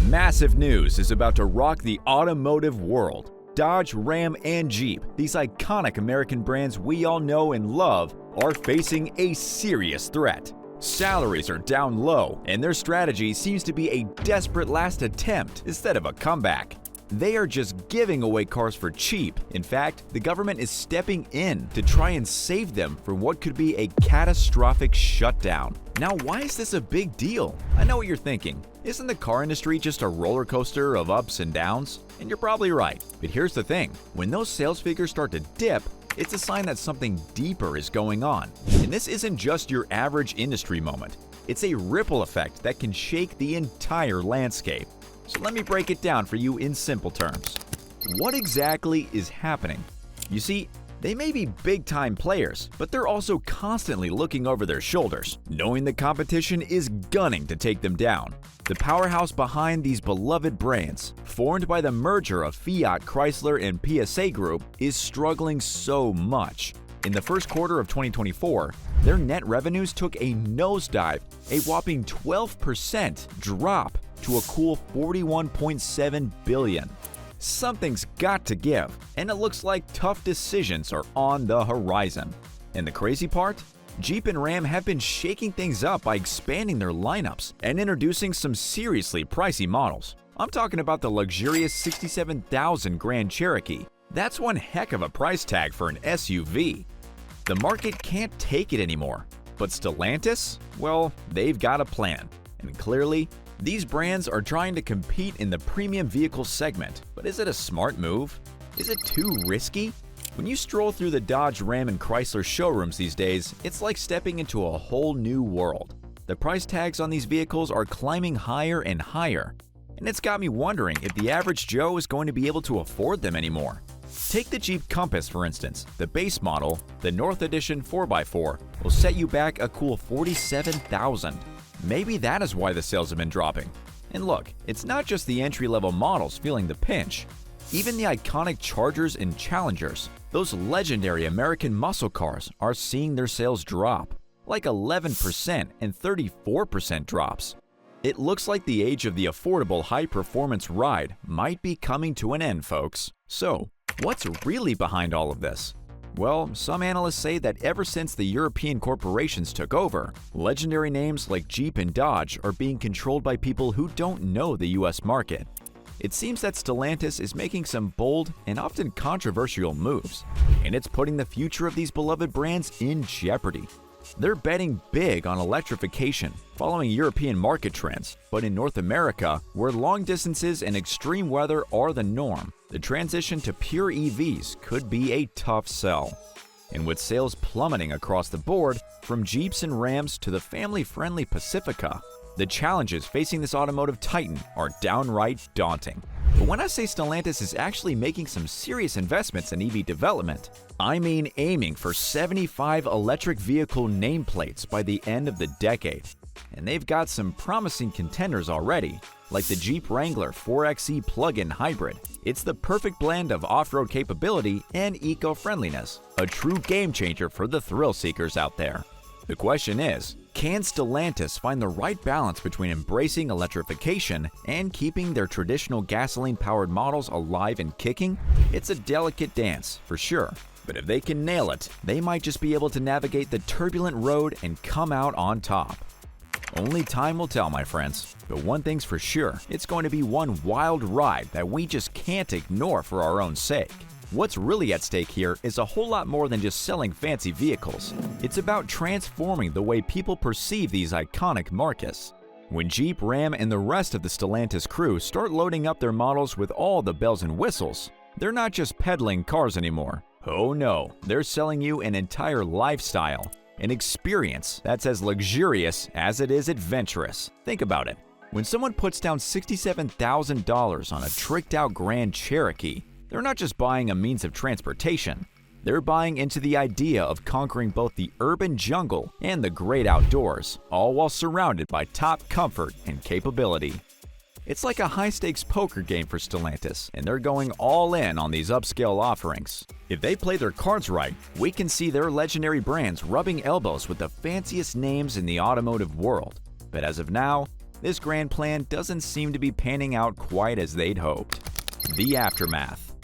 Massive news is about to rock the automotive world. Dodge, Ram, and Jeep, these iconic American brands we all know and love, are facing a serious threat. Salaries are down low, and their strategy seems to be a desperate last attempt instead of a comeback. They are just giving away cars for cheap. In fact, the government is stepping in to try and save them from what could be a catastrophic shutdown. Now, why is this a big deal? I know what you're thinking. Isn't the car industry just a roller coaster of ups and downs? And you're probably right. But here's the thing. When those sales figures start to dip, it's a sign that something deeper is going on. And this isn't just your average industry moment. It's a ripple effect that can shake the entire landscape. So let me break it down for you in simple terms. What exactly is happening? You see, they may be big-time players, but they're also constantly looking over their shoulders, knowing the competition is gunning to take them down. The powerhouse behind these beloved brands, formed by the merger of Fiat Chrysler and PSA Group, is struggling so much. In the first quarter of 2024, their net revenues took a nosedive, a whopping 12% drop to a cool $41.7 billion. Something's got to give, and it looks like tough decisions are on the horizon. And the crazy part? Jeep and Ram have been shaking things up by expanding their lineups and introducing some seriously pricey models. I'm talking about the luxurious $67,000 Grand Cherokee. That's one heck of a price tag for an SUV. The market can't take it anymore. But Stellantis? Well, they've got a plan. And clearly, these brands are trying to compete in the premium vehicle segment. But is it a smart move? Is it too risky? When you stroll through the Dodge, Ram, and Chrysler showrooms these days, it's like stepping into a whole new world. The price tags on these vehicles are climbing higher and higher. And it's got me wondering if the average Joe is going to be able to afford them anymore. Take the Jeep Compass, for instance. The base model, the North Edition 4x4, will set you back a cool $47,000. Maybe that is why the sales have been dropping. And look, it's not just the entry-level models feeling the pinch. Even the iconic Chargers and Challengers, those legendary American muscle cars, are seeing their sales drop, like 11% and 34% drops. It looks like the age of the affordable high-performance ride might be coming to an end, folks. So, what's really behind all of this? Well, some analysts say that ever since the European corporations took over, legendary names like Jeep and Dodge are being controlled by people who don't know the US market. It seems that Stellantis is making some bold and often controversial moves, and it's putting the future of these beloved brands in jeopardy. They're betting big on electrification, following European market trends, but in North America, where long distances and extreme weather are the norm, the transition to pure EVs could be a tough sell. And with sales plummeting across the board, from Jeeps and Rams to the family-friendly Pacifica, the challenges facing this automotive titan are downright daunting. But when I say Stellantis is actually making some serious investments in EV development, I mean aiming for 75 electric vehicle nameplates by the end of the decade. And they've got some promising contenders already, like the Jeep Wrangler 4xe plug-in hybrid. It's the perfect blend of off-road capability and eco-friendliness, a true game-changer for the thrill-seekers out there. The question is, can Stellantis find the right balance between embracing electrification and keeping their traditional gasoline-powered models alive and kicking? It's a delicate dance, for sure. But if they can nail it, they might just be able to navigate the turbulent road and come out on top. Only time will tell, my friends. But one thing's for sure, it's going to be one wild ride that we just can't ignore for our own sake. What's really at stake here is a whole lot more than just selling fancy vehicles. It's about transforming the way people perceive these iconic marques. When Jeep, Ram, and the rest of the Stellantis crew start loading up their models with all the bells and whistles, they're not just peddling cars anymore. Oh no, they're selling you an entire lifestyle, an experience that's as luxurious as it is adventurous. Think about it. When someone puts down $67,000 on a tricked-out Grand Cherokee, they're not just buying a means of transportation. They're buying into the idea of conquering both the urban jungle and the great outdoors, all while surrounded by top comfort and capability. It's like a high-stakes poker game for Stellantis, and they're going all in on these upscale offerings. If they play their cards right, we can see their legendary brands rubbing elbows with the fanciest names in the automotive world. But as of now, this grand plan doesn't seem to be panning out quite as they'd hoped. The aftermath.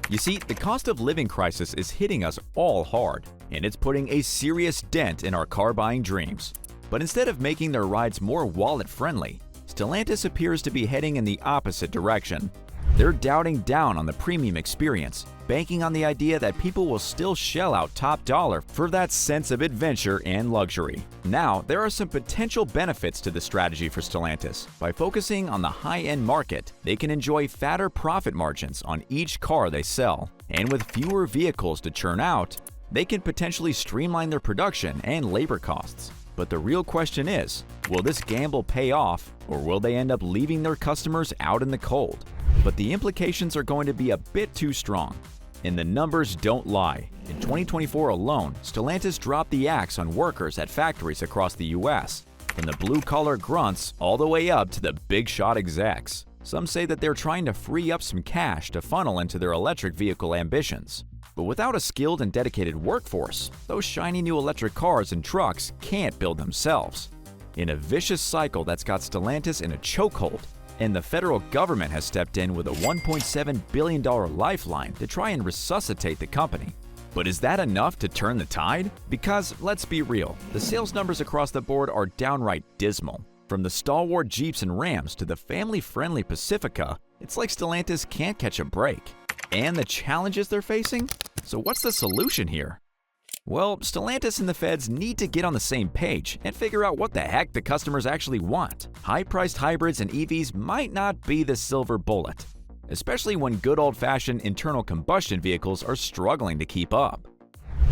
You see, the cost of living crisis is hitting us all hard, and it's putting a serious dent in our car buying dreams. But instead of making their rides more wallet-friendly, Stellantis appears to be heading in the opposite direction. They're doubting down on the premium experience, banking on the idea that people will still shell out top dollar for that sense of adventure and luxury. Now, there are some potential benefits to the strategy for Stellantis. By focusing on the high-end market, they can enjoy fatter profit margins on each car they sell. And with fewer vehicles to churn out, they can potentially streamline their production and labor costs. But the real question is, will this gamble pay off, or will they end up leaving their customers out in the cold? But the implications are going to be a bit too strong. And the numbers don't lie. In 2024 alone, Stellantis dropped the axe on workers at factories across the US, from the blue-collar grunts all the way up to the big-shot execs. Some say that they're trying to free up some cash to funnel into their electric vehicle ambitions. But without a skilled and dedicated workforce, those shiny new electric cars and trucks can't build themselves. In a vicious cycle that's got Stellantis in a chokehold, and the federal government has stepped in with a $1.7 billion lifeline to try and resuscitate the company. But is that enough to turn the tide? Because, let's be real, the sales numbers across the board are downright dismal. From the stalwart Jeeps and Rams to the family-friendly Pacifica, it's like Stellantis can't catch a break. And the challenges they're facing? So what's the solution here? Well, Stellantis and the feds need to get on the same page and figure out what the heck the customers actually want. High-priced hybrids and EVs might not be the silver bullet, especially when good old-fashioned internal combustion vehicles are struggling to keep up.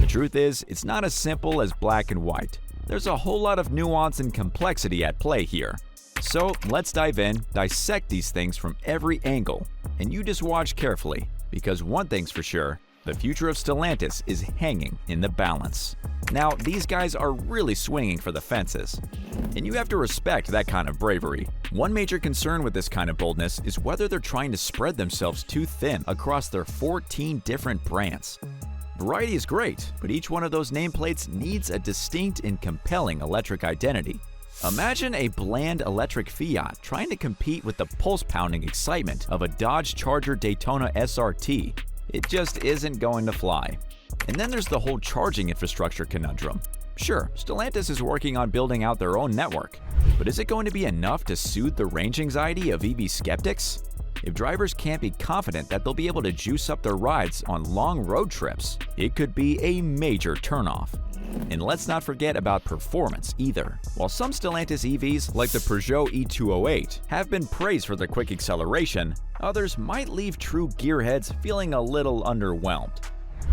The truth is, it's not as simple as black and white. There's a whole lot of nuance and complexity at play here. So let's dive in, dissect these things from every angle, and you just watch carefully, because one thing's for sure, the future of Stellantis is hanging in the balance. Now, these guys are really swinging for the fences, and you have to respect that kind of bravery. One major concern with this kind of boldness is whether they're trying to spread themselves too thin across their 14 different brands. Variety is great, but each one of those nameplates needs a distinct and compelling electric identity. Imagine a bland electric Fiat trying to compete with the pulse-pounding excitement of a Dodge Charger Daytona SRT. It just isn't going to fly. And then there's the whole charging infrastructure conundrum. Sure, Stellantis is working on building out their own network, but is it going to be enough to soothe the range anxiety of EV skeptics? If drivers can't be confident that they'll be able to juice up their rides on long road trips, it could be a major turnoff. And let's not forget about performance either. While some Stellantis EVs, like the Peugeot E208, have been praised for their quick acceleration, others might leave true gearheads feeling a little underwhelmed.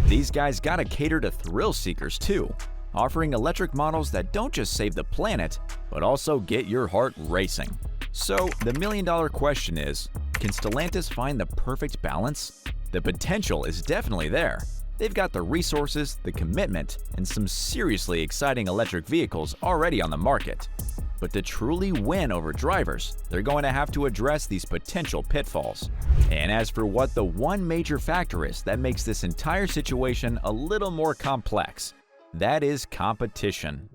These guys gotta cater to thrill seekers too, offering electric models that don't just save the planet, but also get your heart racing. So the million-dollar question is, can Stellantis find the perfect balance? The potential is definitely there. They've got the resources, the commitment, and some seriously exciting electric vehicles already on the market. But to truly win over drivers, they're going to have to address these potential pitfalls. And as for what the one major factor is that makes this entire situation a little more complex, that is competition.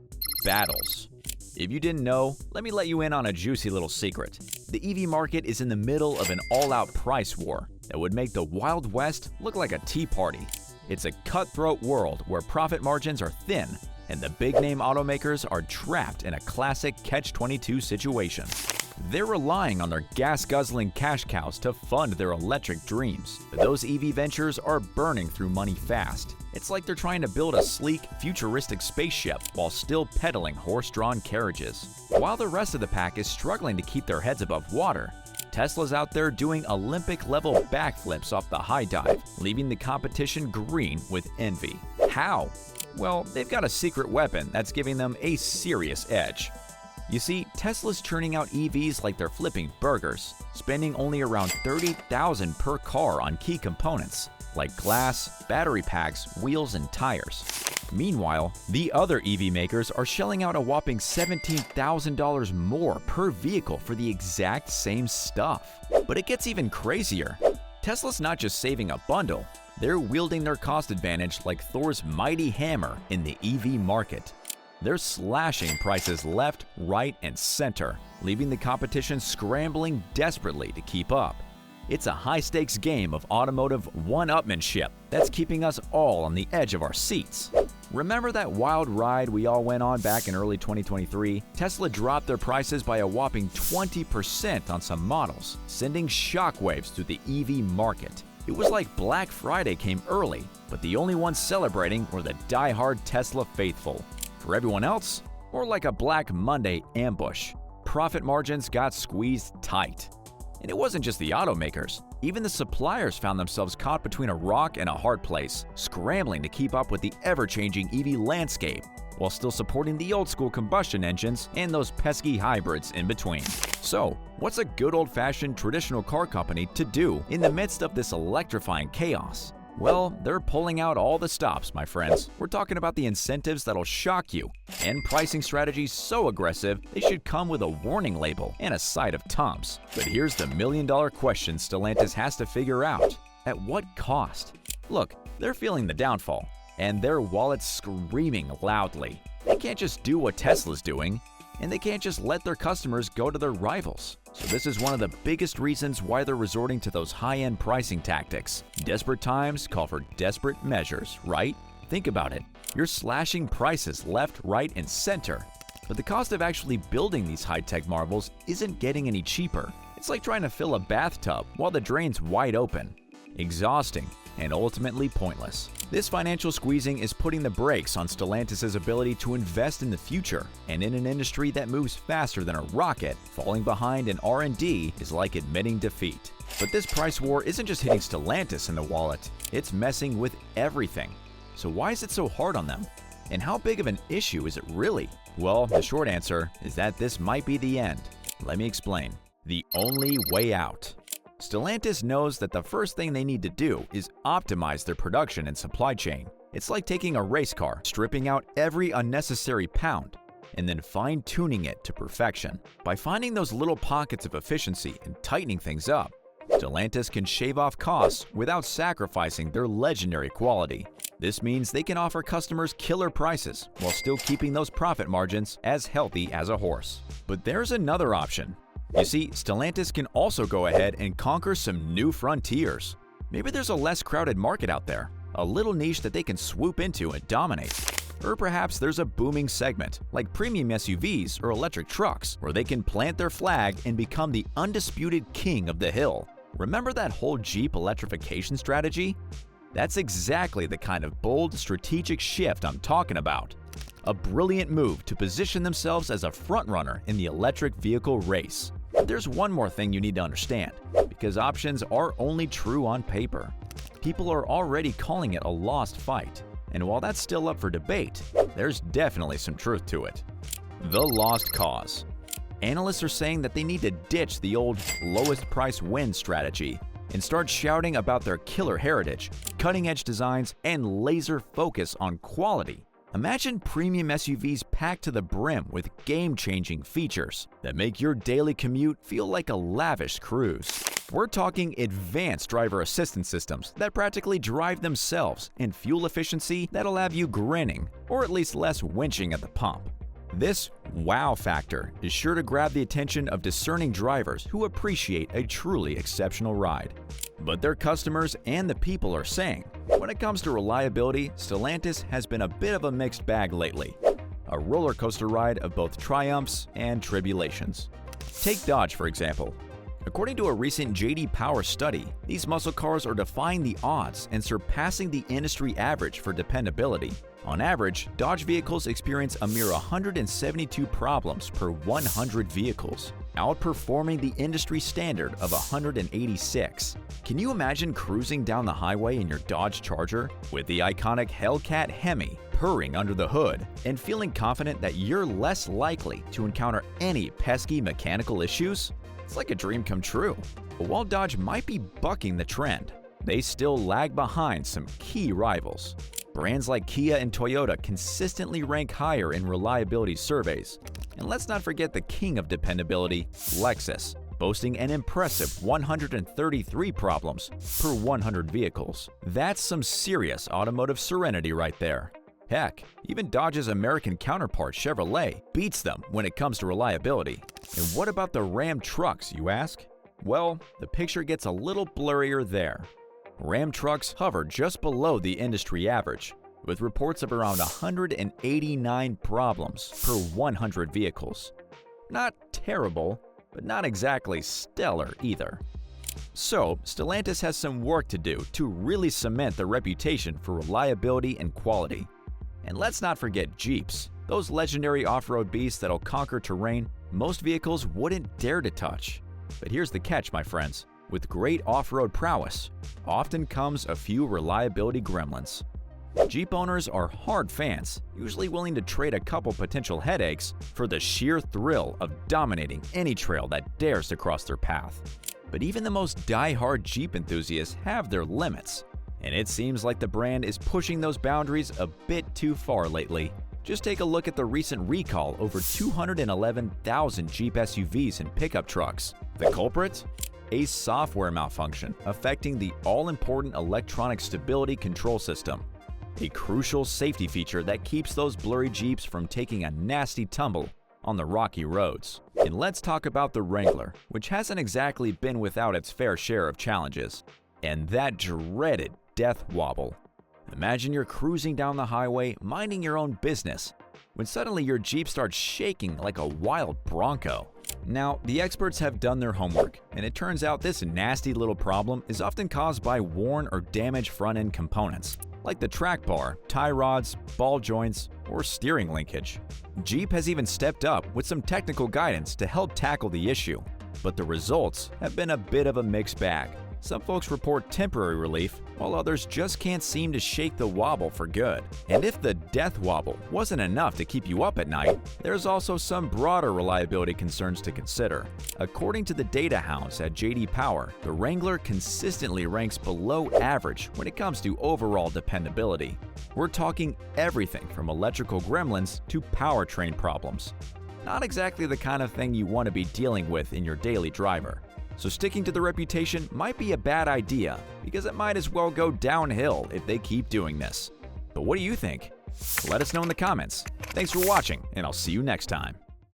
Battles. If you didn't know, let me let you in on a juicy little secret. The EV market is in the middle of an all-out price war that would make the Wild West look like a tea party. It's a cutthroat world where profit margins are thin and the big-name automakers are trapped in a classic catch-22 situation. They're relying on their gas-guzzling cash cows to fund their electric dreams, but those EV ventures are burning through money fast. It's like they're trying to build a sleek, futuristic spaceship while still pedaling horse-drawn carriages. While the rest of the pack is struggling to keep their heads above water, Tesla's out there doing Olympic-level backflips off the high dive, leaving the competition green with envy. How? Well, they've got a secret weapon that's giving them a serious edge. You see, Tesla's churning out EVs like they're flipping burgers, spending only around $30,000 per car on key components, like glass, battery packs, wheels, and tires. Meanwhile, the other EV makers are shelling out a whopping $17,000 more per vehicle for the exact same stuff. But it gets even crazier. Tesla's not just saving a bundle, they're wielding their cost advantage like Thor's mighty hammer in the EV market. They're slashing prices left, right, and center, leaving the competition scrambling desperately to keep up. It's a high-stakes game of automotive one-upmanship that's keeping us all on the edge of our seats. Remember that wild ride we all went on back in early 2023? Tesla dropped their prices by a whopping 20% on some models, sending shockwaves through the EV market. It was like Black Friday came early, but the only ones celebrating were the die-hard Tesla faithful. For everyone else, more like a Black Monday ambush. Profit margins got squeezed tight. And it wasn't just the automakers. Even the suppliers found themselves caught between a rock and a hard place, scrambling to keep up with the ever-changing EV landscape, while still supporting the old-school combustion engines and those pesky hybrids in between. So, what's a good old-fashioned traditional car company to do in the midst of this electrifying chaos? Well, they're pulling out all the stops, my friends. We're talking about the incentives that'll shock you, and pricing strategies so aggressive they should come with a warning label and a side of Tums. But here's the million-dollar question Stellantis has to figure out. At what cost? Look, they're feeling the downfall, and their wallet's screaming loudly. They can't just do what Tesla's doing, and they can't just let their customers go to their rivals. So this is one of the biggest reasons why they're resorting to those high-end pricing tactics. Desperate times call for desperate measures, right? Think about it. You're slashing prices left, right, and center. But the cost of actually building these high-tech marvels isn't getting any cheaper. It's like trying to fill a bathtub while the drain's wide open. Exhausting and ultimately pointless. This financial squeezing is putting the brakes on Stellantis' ability to invest in the future, and in an industry that moves faster than a rocket, falling behind in R&D is like admitting defeat. But this price war isn't just hitting Stellantis in the wallet, it's messing with everything. So why is it so hard on them? And how big of an issue is it really? Well, the short answer is that this might be the end. Let me explain. The only way out. Stellantis knows that the first thing they need to do is optimize their production and supply chain. It's like taking a race car, stripping out every unnecessary pound, and then fine-tuning it to perfection. By finding those little pockets of efficiency and tightening things up, Stellantis can shave off costs without sacrificing their legendary quality. This means they can offer customers killer prices while still keeping those profit margins as healthy as a horse. But there's another option. You see, Stellantis can also go ahead and conquer some new frontiers. Maybe there's a less crowded market out there, a little niche that they can swoop into and dominate. Or perhaps there's a booming segment, like premium SUVs or electric trucks, where they can plant their flag and become the undisputed king of the hill. Remember that whole Jeep electrification strategy? That's exactly the kind of bold, strategic shift I'm talking about. A brilliant move to position themselves as a frontrunner in the electric vehicle race. But there's one more thing you need to understand, because options are only true on paper. People are already calling it a lost fight, and while that's still up for debate, there's definitely some truth to it. The lost cause. Analysts are saying that they need to ditch the old lowest price wins strategy and start shouting about their killer heritage, cutting-edge designs, and laser focus on quality. Imagine premium SUVs packed to the brim with game-changing features that make your daily commute feel like a lavish cruise. We're talking advanced driver assistance systems that practically drive themselves and fuel efficiency that'll have you grinning, or at least less winching at the pump. This wow factor is sure to grab the attention of discerning drivers who appreciate a truly exceptional ride. But their customers and the people are saying, when it comes to reliability, Stellantis has been a bit of a mixed bag lately. A roller coaster ride of both triumphs and tribulations. Take Dodge, for example. According to a recent J.D. Power study, these muscle cars are defying the odds and surpassing the industry average for dependability. On average, Dodge vehicles experience a mere 172 problems per 100 vehicles, outperforming the industry standard of 186. Can you imagine cruising down the highway in your Dodge Charger with the iconic Hellcat Hemi purring under the hood and feeling confident that you're less likely to encounter any pesky mechanical issues? It's like a dream come true. But while Dodge might be bucking the trend, they still lag behind some key rivals. Brands like Kia and Toyota consistently rank higher in reliability surveys. And let's not forget the king of dependability, Lexus, boasting an impressive 133 problems per 100 vehicles. That's some serious automotive serenity right there. Heck, even Dodge's American counterpart Chevrolet beats them when it comes to reliability. And what about the Ram trucks, you ask? Well, the picture gets a little blurrier there. Ram trucks hover just below the industry average, with reports of around 189 problems per 100 vehicles. Not terrible, but not exactly stellar either. So, Stellantis has some work to do to really cement their reputation for reliability and quality. And let's not forget Jeeps, those legendary off-road beasts that'll conquer terrain most vehicles wouldn't dare to touch. But here's the catch, my friends. With great off-road prowess, often comes a few reliability gremlins. Jeep owners are hard fans, usually willing to trade a couple potential headaches for the sheer thrill of dominating any trail that dares to cross their path. But even the most die-hard Jeep enthusiasts have their limits, and it seems like the brand is pushing those boundaries a bit too far lately. Just take a look at the recent recall over 211,000 Jeep SUVs and pickup trucks. The culprit? A software malfunction affecting the all-important electronic stability control system, a crucial safety feature that keeps those blurry Jeeps from taking a nasty tumble on the rocky roads. And let's talk about the Wrangler, which hasn't exactly been without its fair share of challenges. And that dreaded death wobble. Imagine you're cruising down the highway, minding your own business, when suddenly your Jeep starts shaking like a wild bronco. Now, the experts have done their homework, and it turns out this nasty little problem is often caused by worn or damaged front-end components, like the track bar, tie rods, ball joints, or steering linkage. Jeep has even stepped up with some technical guidance to help tackle the issue, but the results have been a bit of a mixed bag. Some folks report temporary relief, while others just can't seem to shake the wobble for good. And if the death wobble wasn't enough to keep you up at night, there's also some broader reliability concerns to consider. According to the data hounds at J.D. Power, the Wrangler consistently ranks below average when it comes to overall dependability. We're talking everything from electrical gremlins to powertrain problems. Not exactly the kind of thing you want to be dealing with in your daily driver. So sticking to the reputation might be a bad idea, because it might as well go downhill if they keep doing this. But what do you think? Let us know in the comments. Thanks for watching, and I'll see you next time.